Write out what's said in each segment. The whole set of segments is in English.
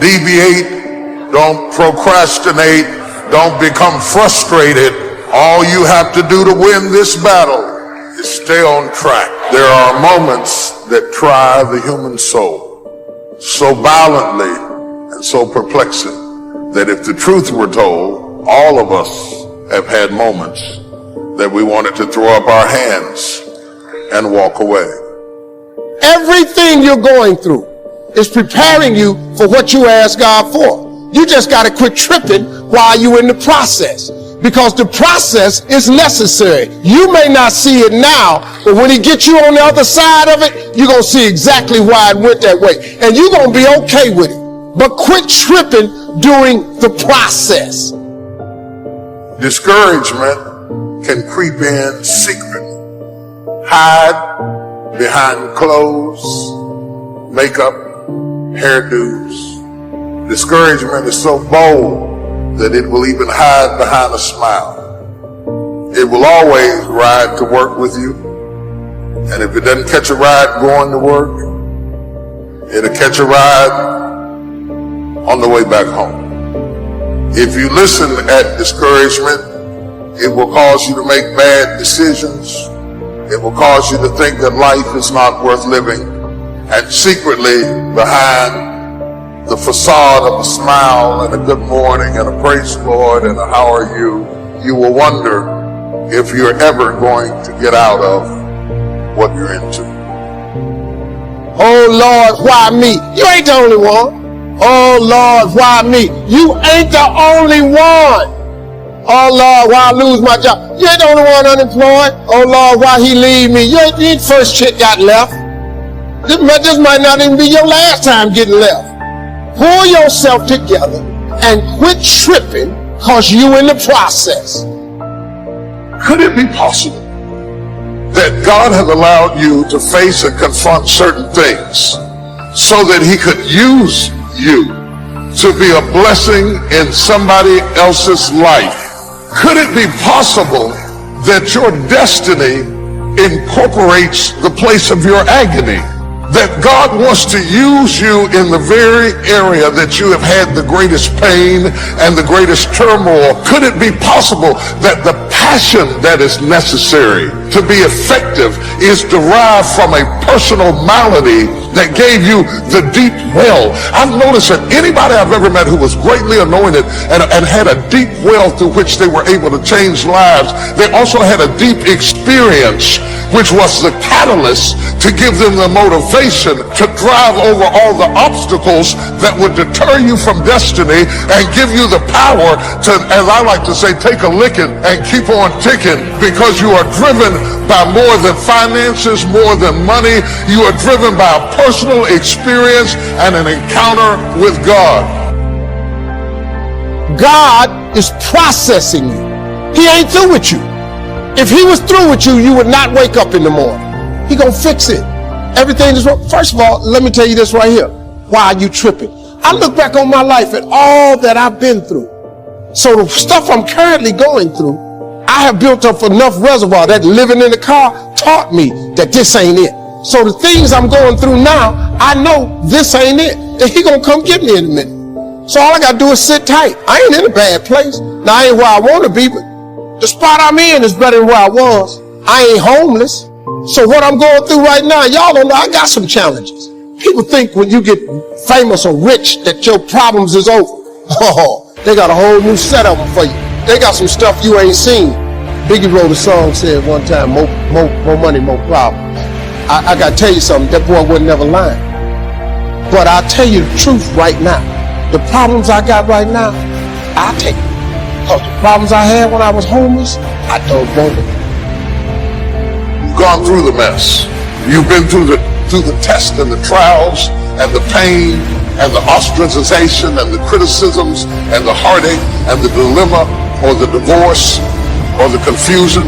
deviate, don't procrastinate, don't become frustrated. All you have to do to win this battle is stay on track. There are moments that try the human soul so violently and so perplexing that if the truth were told, all of us have had moments that we wanted to throw up our hands and walk away. Everything you're going through is preparing you for what you ask God for. You just got to quit tripping while you're in the process, because the process is necessary. You may not see it now, but when he gets you on the other side of it, you're going to see exactly why it went that way. And you're going to be okay with it. But quit tripping during the process. Discouragement can creep in secretly, hide behind clothes, makeup, hairdos. Discouragement is so bold that it will even hide behind a smile. It will always ride to work with you. And if it doesn't catch a ride going to work, it'll catch a ride on the way back home. If you listen at discouragement, it will cause you to make bad decisions. It will cause you to think that life is not worth living. And secretly, behind the facade of a smile and a good morning and a praise the Lord and a how are you, you will wonder if you're ever going to get out of what you're into. Oh Lord, why me? You ain't the only one. Oh Lord, why me? You ain't the only one. Oh Lord, why I lose my job? You ain't the only one unemployed. Oh Lord, why he leave me? You ain't first chick got left. This might not even be your last time getting left. Pull yourself together and quit tripping because you in the process. Could it be possible that God has allowed you to face and confront certain things so that he could use you to be a blessing in somebody else's life? Could it be possible that your destiny incorporates the place of your agony? That God wants to use you in the very area that you have had the greatest pain and the greatest turmoil? Could it be possible that the passion that is necessary to be effective is derived from a personal malady that gave you the deep well? I've noticed that anybody I've ever met who was greatly anointed and had a deep well through which they were able to change lives, they also had a deep experience which was the catalyst to give them the motivation to drive over all the obstacles that would deter you from destiny and give you the power to, as I like to say, take a licking and keep on ticking, because you are driven by more than finances, more than money. You are driven by a personal experience and an encounter with God. God is processing you. He ain't through with you. If he was through with you, you would not wake up in the morning. He gonna fix it. Everything is wrong. First of all, let me tell you this right here. Why are you tripping? I look back on my life at all that I've been through. So the stuff I'm currently going through, I have built up enough reservoir that living in the car taught me that this ain't it. So the things I'm going through now, I know this ain't it. And he gonna come get me in a minute. So all I gotta do is sit tight. I ain't in a bad place. Now I ain't where I wanna be, but the spot I'm in is better than where I was. I ain't homeless. So what I'm going through right now, y'all don't know, I got some challenges. People think when you get famous or rich that your problems is over. Oh, they got a whole new setup for you. They got some stuff you ain't seen. Biggie wrote a song, said one time, more money, more problems. I got to tell you something, that boy wasn't never lying. But I'll tell you the truth right now. The problems I got right now, I'll take it. Because the problems I had when I was homeless, I don't want it. You've gone through the mess. You've been through the test and the trials and the pain and the ostracization and the criticisms and the heartache and the dilemma or the divorce or the confusion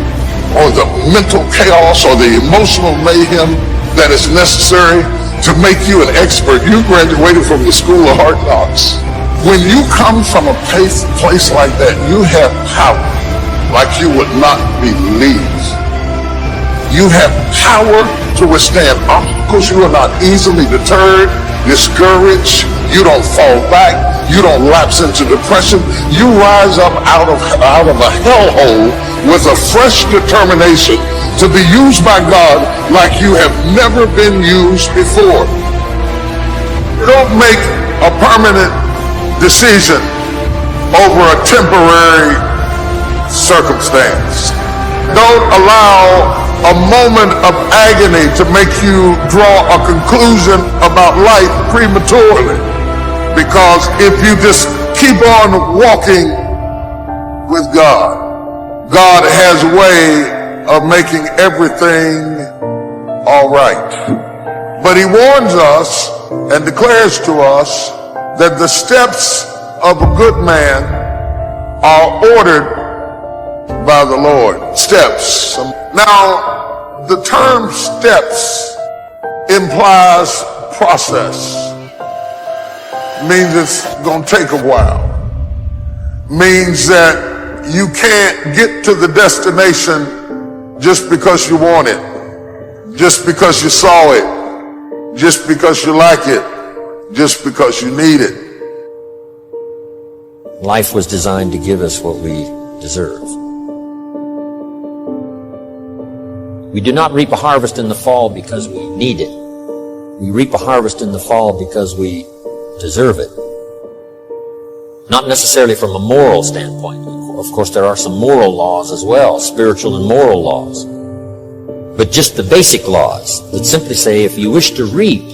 or the mental chaos or the emotional mayhem that is necessary to make you an expert. You graduated from the School of Hard Knocks. When you come from a place like that, you have power like you would not believe. You have power to withstand obstacles. You are not easily deterred. discouraged. You don't fall back. You don't lapse into depression. You rise up out of a hellhole with a fresh determination to be used by God like you have never been used before. Don't make a permanent decision over a temporary circumstance. Don't allow a moment of agony to make you draw a conclusion about life prematurely. Because if you just keep on walking with God, God has a way of making everything all right. But he warns us and declares to us that the steps of a good man are ordered by the Lord. Steps. Now, the term steps implies process. Means it's going to take a while. Means that you can't get to the destination just because you want it, just because you saw it, just because you like it, just because you need it. Life was designed to give us what we deserve. We do not reap a harvest in the fall because we need it. We reap a harvest in the fall because we deserve it. Not necessarily from a moral standpoint. Of course, there are some moral laws as well, spiritual and moral laws. But just the basic laws that simply say if you wish to reap,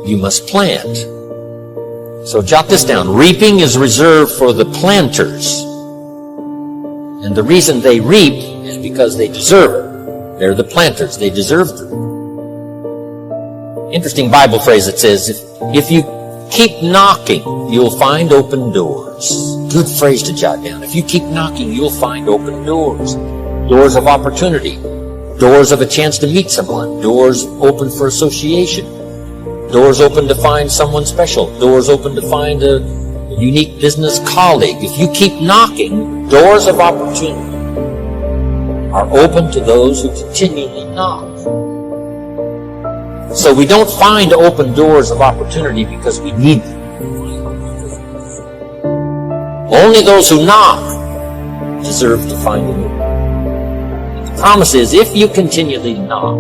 you must plant. So jot this down. Reaping is reserved for the planters. And the reason they reap is because they deserve it. They're the planters. They deserve it. Interesting Bible phrase that says, if you keep knocking, you'll find open doors. Good phrase to jot down. If you keep knocking, you'll find open doors. Doors of opportunity. Doors of a chance to meet someone. Doors open for association. Doors open to find someone special. Doors open to find a unique business colleague. If you keep knocking, doors of opportunity are open to those who continually knock. So we don't find open doors of opportunity because we need them. Only those who knock deserve to find a door. The promise is, if you continually knock,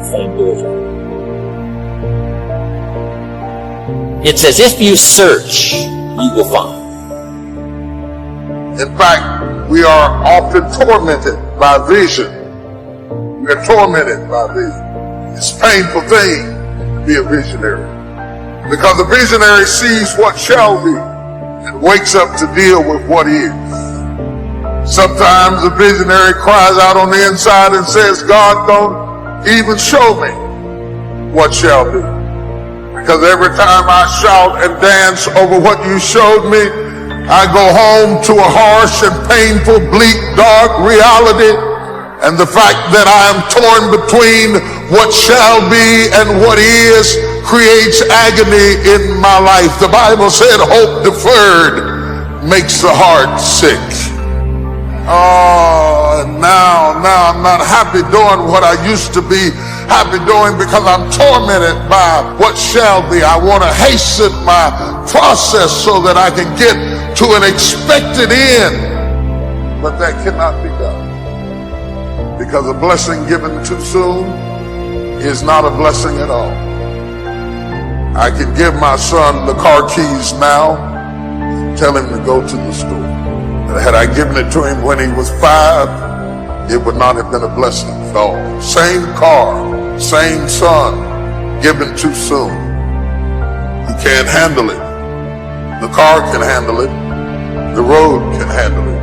find doors open. It says, if you search, you will find. In fact, we are often tormented by vision. We are tormented by vision. It's a painful thing to be a visionary. Because the visionary sees what shall be and wakes up to deal with what is. Sometimes the visionary cries out on the inside and says, God, don't even show me what shall be. Because every time I shout and dance over what you showed me, I go home to a harsh and painful, bleak, dark reality. And the fact that I am torn between what shall be and what is creates agony in my life. The Bible said hope deferred makes the heart sick. Oh, now I'm not happy doing what I used to be happy doing because I'm tormented by what shall be. I want to hasten my process so that I can get to an expected end. But that cannot be done. Because a blessing given too soon is not a blessing at all. I can give my son the car keys now, tell him to go to the store. And had I given it to him when he was 5, it would not have been a blessing at all. Same car, same son, given too soon. He can't handle it. The car can handle it. The road can handle it.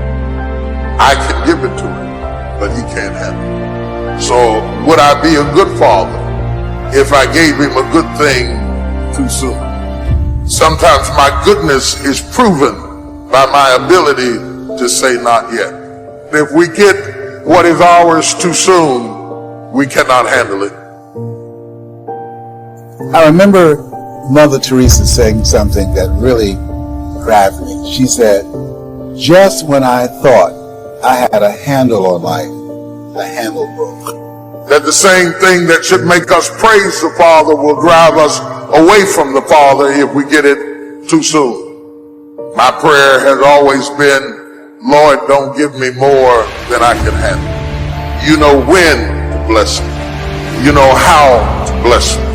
I can give it to him, but he can't handle it. So would I be a good father if I gave him a good thing too soon? Sometimes my goodness is proven by my ability to say not yet. If we get what is ours too soon, we cannot handle it. I remember Mother Teresa saying something that really grabbed me. She said, just when I thought I had a handle on life, the handle broke. that the same thing that should make us praise the Father will drive us away from the Father if we get it too soon. My prayer has always been, Lord, don't give me more than I can handle. You know when to bless me. You know how to bless me.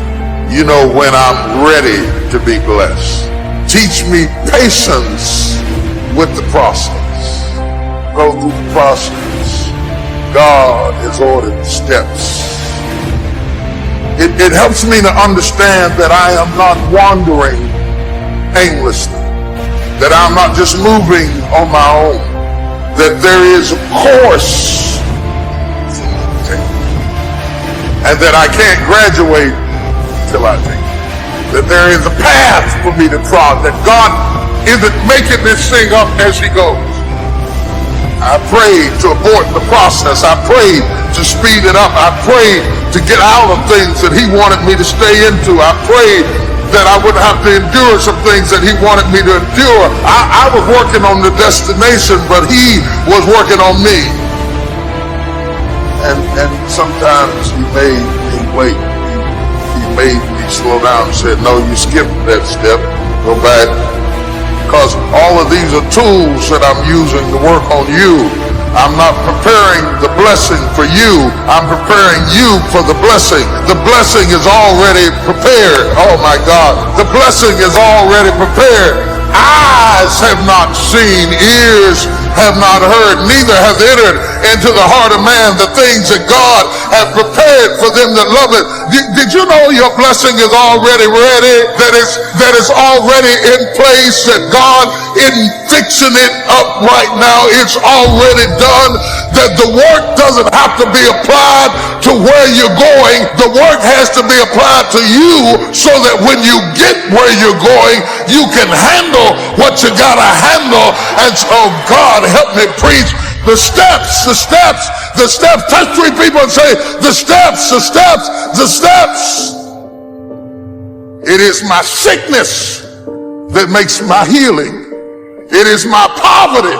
You know when I'm ready to be blessed. Teach me patience with the process. Go through the process. God has ordered steps. It helps me to understand that I am not wandering aimlessly, that I'm not just moving on my own, that there is a course and that I can't graduate till I take it, that there is a path for me to trod, that God isn't making this thing up as he goes. I prayed to abort the process. I prayed to speed it up. I prayed to get out of things that he wanted me to stay into. I prayed that I wouldn't have to endure some things that he wanted me to endure. I was working on the destination, but he was working on me. And sometimes he made me wait. He made me slow down and said, no, you skipped that step. Go back. Because all of these are tools that I'm using to work on you. I'm not preparing the blessing for you. I'm preparing you for the blessing. The blessing is already prepared. Oh my God. The blessing is already prepared. Eyes have not seen, ears have not heard, neither have entered into the heart of man the things that God has prepared for them that love it. Did you know your blessing is already ready? That is already in place, that God isn't fixing it up right now. It's already done. That the work doesn't have to be applied to where you're going. The work has to be applied to you so that when you get where you're going, you can handle what you gotta handle. And so God help me preach the steps, the steps, the steps. Touch three people and say, the steps, the steps, the steps. It is my sickness that makes my healing. It is my poverty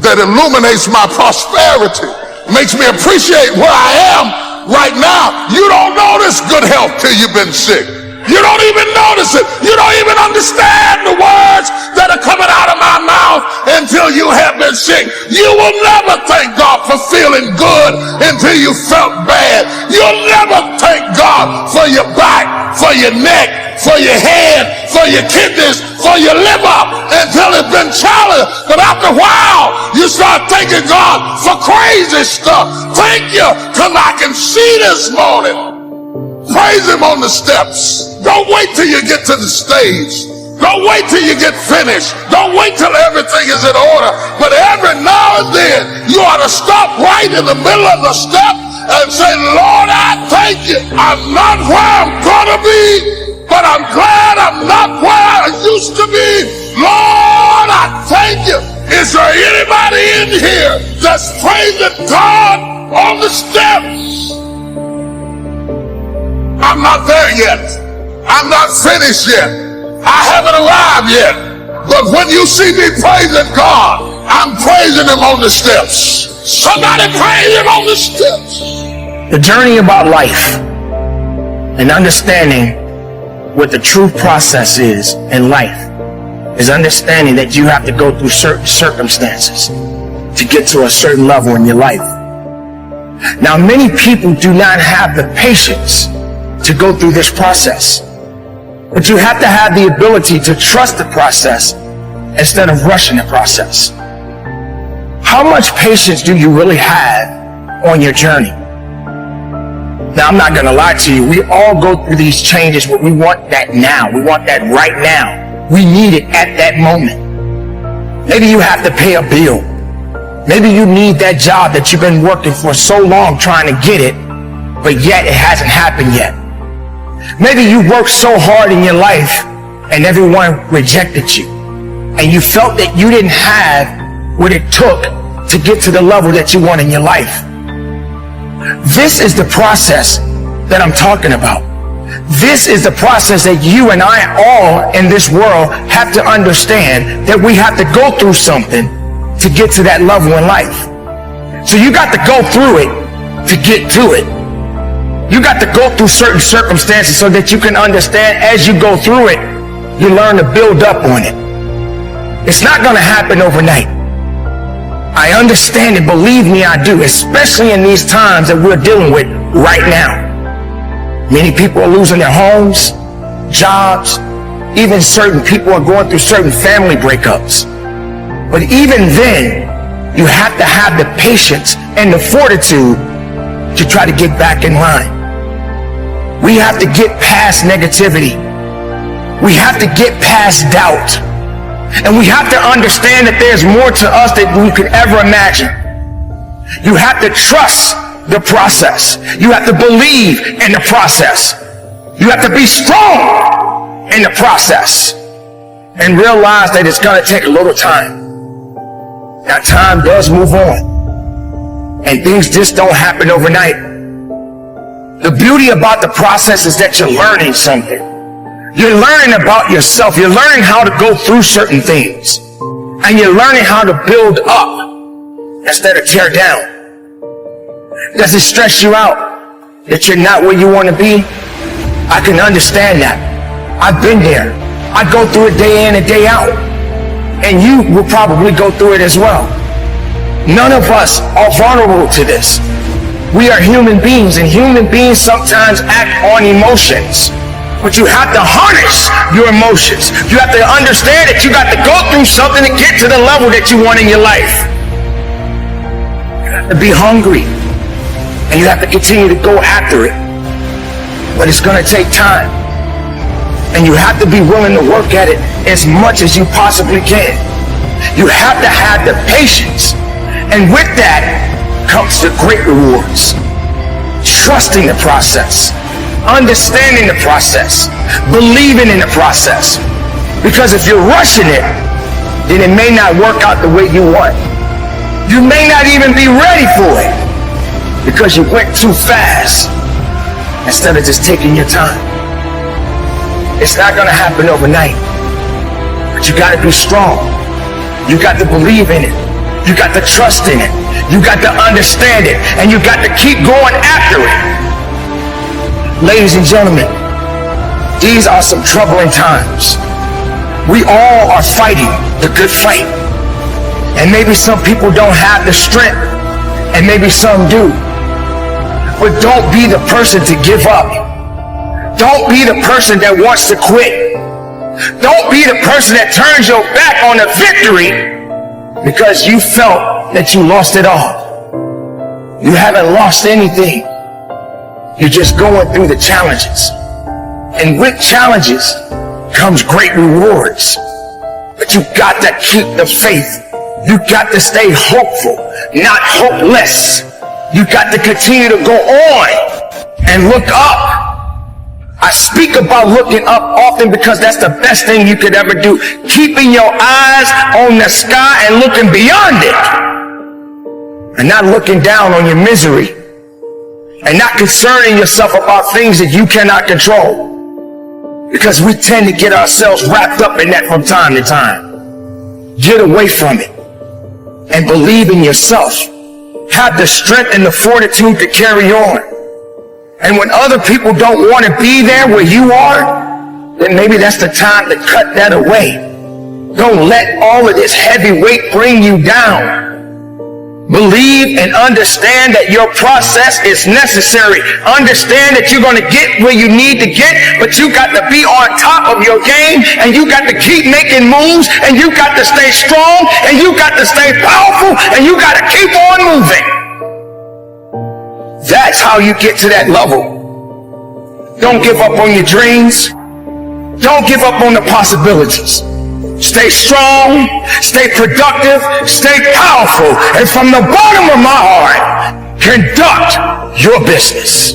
that illuminates my prosperity, makes me appreciate where I am right now. You don't notice good health till you've been sick. You don't even notice it. You don't even understand the words that are coming out of my mouth until you have been sick. You will never thank God for feeling good until you felt bad. You'll never thank God for your back, for your neck, for your head, for your kidneys, for your liver until it's been challenged. But after a while, you start thanking God for crazy stuff. Thank you because I can see this morning. Praise him on the steps. Don't wait till you get to the stage. Don't wait till you get finished. Don't wait till everything is in order. But every now and then, you ought to stop right in the middle of the step and say, Lord, I thank you. I'm not where I'm gonna be, but I'm glad I'm not where I used to be. Lord, I thank you. Is there anybody in here that's praising God on the steps? I'm not there yet. I'm not finished yet. I haven't arrived yet. But when you see me praising God, I'm praising him on the steps. Somebody praise him on the steps. The journey about life and understanding what the true process is in life is understanding that you have to go through certain circumstances to get to a certain level in your life. Now, many people do not have the patience to go through this process, but you have to have the ability to trust the process instead of rushing the process. How much patience do you really have on your journey? Now, I'm not going to lie to you. We all go through these changes, but we want that now. We want that right now. We need it at that moment. Maybe you have to pay a bill. Maybe you need that job that you've been working for so long trying to get it, but yet it hasn't happened yet. Maybe you worked so hard in your life and everyone rejected you, and you felt that you didn't have what it took to get to the level that you want in your life. This is the process that I'm talking about. This is the process that you and I all in this world have to understand, that we have to go through something to get to that level in life. So you got to go through it to get to it. You got to go through certain circumstances so that you can understand as you go through it, you learn to build up on it. It's not going to happen overnight. I understand it, believe me, I do, especially in these times that we're dealing with right now. Many people are losing their homes, jobs, even certain people are going through certain family breakups. But even then, you have to have the patience and the fortitude to try to get back in line. We have to get past negativity. We have to get past doubt. And we have to understand that there's more to us than we could ever imagine. You have to trust the process. You have to believe in the process. You have to be strong in the process. And realize that it's going to take a little time. Now, time does move on. And things just don't happen overnight. The beauty about the process is that you're learning something. You're learning about yourself. You're learning how to go through certain things. And you're learning how to build up instead of tear down. Does it stress you out that you're not where you want to be? I can understand that. I've been there. I go through it day in and day out. And you will probably go through it as well. None of us are vulnerable to this. We are human beings, and human beings sometimes act on emotions. But you have to harness your emotions. You have to understand that you got to go through something to get to the level that you want in your life. You have to be hungry. And you have to continue to go after it. But it's going to take time. And you have to be willing to work at it as much as you possibly can. You have to have the patience. And with that comes the great rewards. Trusting the process. Understanding the process, believing in the process. Because if you're rushing it, then it may not work out the way you want. You may not even be ready for it because you went too fast instead of just taking your time. It's not going to happen overnight, but you got to be strong. You got to believe in it. You got to trust in it. You got to understand it, and you got to keep going after it. Ladies and gentlemen, these are some troubling times. We all are fighting the good fight. And maybe some people don't have the strength, and maybe some do. But don't be the person to give up. Don't be the person that wants to quit. Don't be the person that turns your back on the victory because you felt that you lost it all. You haven't lost anything. You're just going through the challenges. And with challenges comes great rewards. But you got to keep the faith. You got to stay hopeful, not hopeless. You got to continue to go on and look up. I speak about looking up often because that's the best thing you could ever do. Keeping your eyes on the sky and looking beyond it. And not looking down on your misery. And not concerning yourself about things that you cannot control. Because we tend to get ourselves wrapped up in that from time to time. Get away from it. And believe in yourself. Have the strength and the fortitude to carry on. And when other people don't want to be there where you are, then maybe that's the time to cut that away. Don't let all of this heavy weight bring you down. Believe and understand that your process is necessary. Understand that you're going to get where you need to get, but you got to be on top of your game, and you got to keep making moves, and you got to stay strong, and you got to stay powerful, and you got to keep on moving. That's how you get to that level. Don't give up on your dreams. Don't give up on the possibilities. Stay strong, stay productive, stay powerful, and from the bottom of my heart, conduct your business.